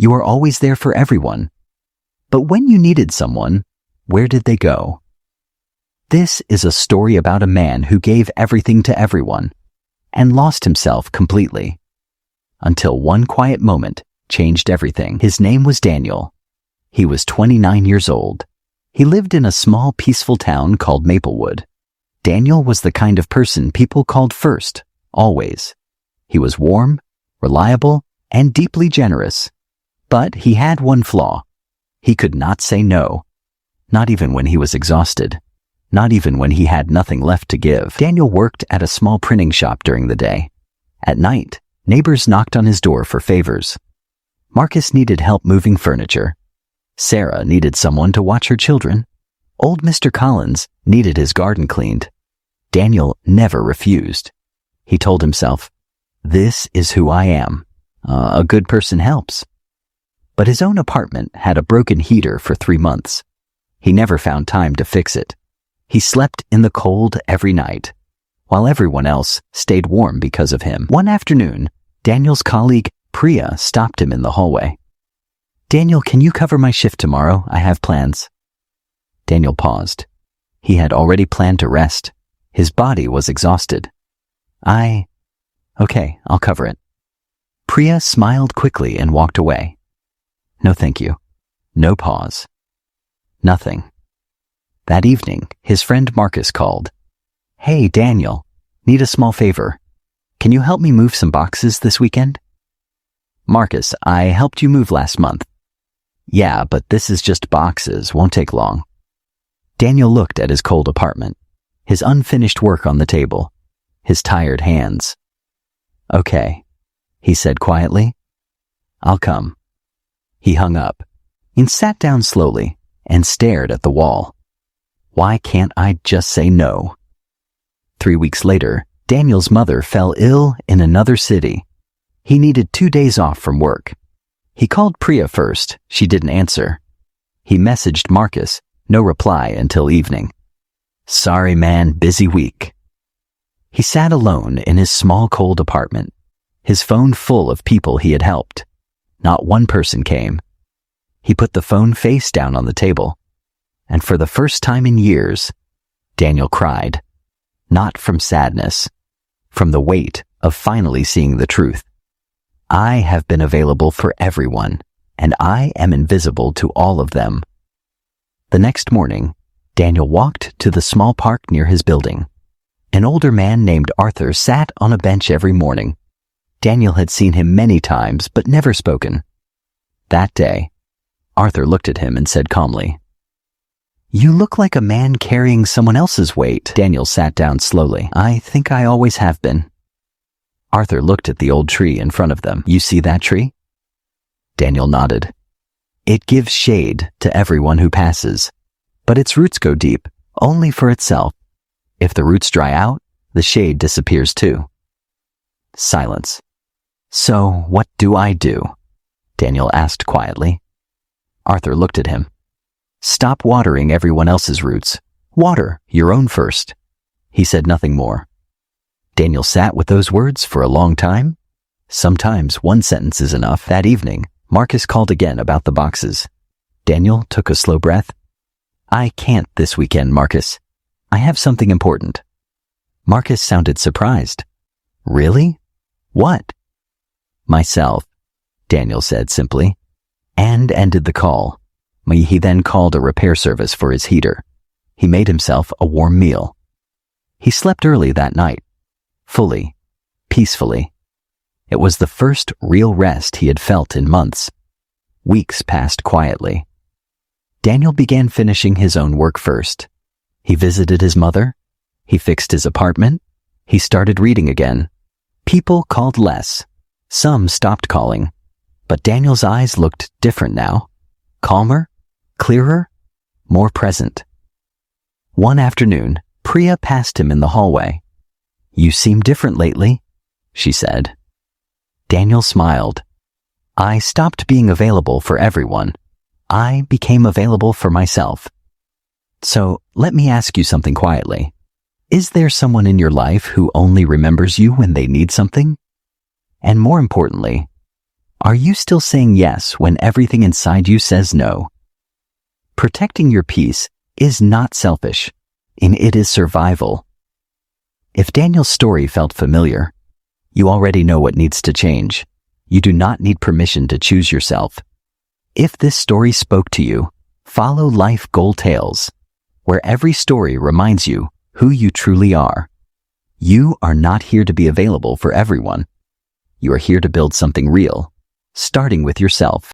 You are always there for everyone. But when you needed someone, where did they go? This is a story about a man who gave everything to everyone and lost himself completely. Until one quiet moment changed everything. His name was Daniel. He was 29 years old. He lived in a small, peaceful town called Maplewood. Daniel was the kind of person people called first, always. He was warm, reliable, and deeply generous. But he had one flaw. He could not say no, not even when he was exhausted, not even when he had nothing left to give. Daniel worked at a small printing shop during the day. At night, neighbors knocked on his door for favors. Marcus needed help moving furniture. Sarah needed someone to watch her children. Old Mr. Collins needed his garden cleaned. Daniel never refused. He told himself, "This is who I am. A good person helps." But his own apartment had a broken heater for 3 months. He never found time to fix it. He slept in the cold every night, while everyone else stayed warm because of him. One afternoon, Daniel's colleague, Priya, stopped him in the hallway. "Daniel, can you cover my shift tomorrow? I have plans." Daniel paused. He had already planned to rest. His body was exhausted. Okay, I'll cover it." Priya smiled quickly and walked away. No thank you. No pause. Nothing. That evening, his friend Marcus called. "Hey, Daniel, need a small favor. Can you help me move some boxes this weekend?" "Marcus, I helped you move last month." "Yeah, but this is just boxes, won't take long." Daniel looked at his cold apartment, his unfinished work on the table, his tired hands. "Okay," he said quietly. "I'll come." He hung up and sat down slowly and stared at the wall. Why can't I just say no? 3 weeks later, Daniel's mother fell ill in another city. He needed 2 days off from work. He called Priya first. She didn't answer. He messaged Marcus. No reply until evening. "Sorry, man, busy week." He sat alone in his small, cold apartment, his phone full of people he had helped. Not one person came. He put the phone face down on the table, and for the first time in years, Daniel cried. Not from sadness, from the weight of finally seeing the truth. I have been available for everyone, and I am invisible to all of them. The next morning, Daniel walked to the small park near his building. An older man named Arthur sat on a bench every morning. Daniel had seen him many times, but never spoken. That day, Arthur looked at him and said calmly, "You look like a man carrying someone else's weight." Daniel sat down slowly. "I think I always have been." Arthur looked at the old tree in front of them. "You see that tree?" Daniel nodded. "It gives shade to everyone who passes, but its roots go deep, only for itself. If the roots dry out, the shade disappears too." Silence. "So what do I do?" Daniel asked quietly. Arthur looked at him. "Stop watering everyone else's roots. Water your own first." He said nothing more. Daniel sat with those words for a long time. Sometimes one sentence is enough. That evening, Marcus called again about the boxes. Daniel took a slow breath. "I can't this weekend, Marcus. I have something important." Marcus sounded surprised. "Really? What?" "Myself," Daniel said simply, and ended the call. He then called a repair service for his heater. He made himself a warm meal. He slept early that night, fully, peacefully. It was the first real rest he had felt in months. Weeks passed quietly. Daniel began finishing his own work first. He visited his mother. He fixed his apartment. He started reading again. People called less. Some stopped calling. But Daniel's eyes looked different now. Calmer, clearer, more present. One afternoon, Priya passed him in the hallway. "You seem different lately," she said. Daniel smiled. "I stopped being available for everyone. I became available for myself." "So, let me ask you something quietly. Is there someone in your life who only remembers you when they need something? And more importantly, Are you still saying yes when everything inside you says no? Protecting your peace is not selfish, and it is survival. If Daniel's story felt familiar, you already know what needs to change. You do not need permission to choose yourself. If this story spoke to you, follow Life Goal Tales, where every story reminds you who you truly are. You are not here to be available for everyone. You are here to build something real, starting with yourself.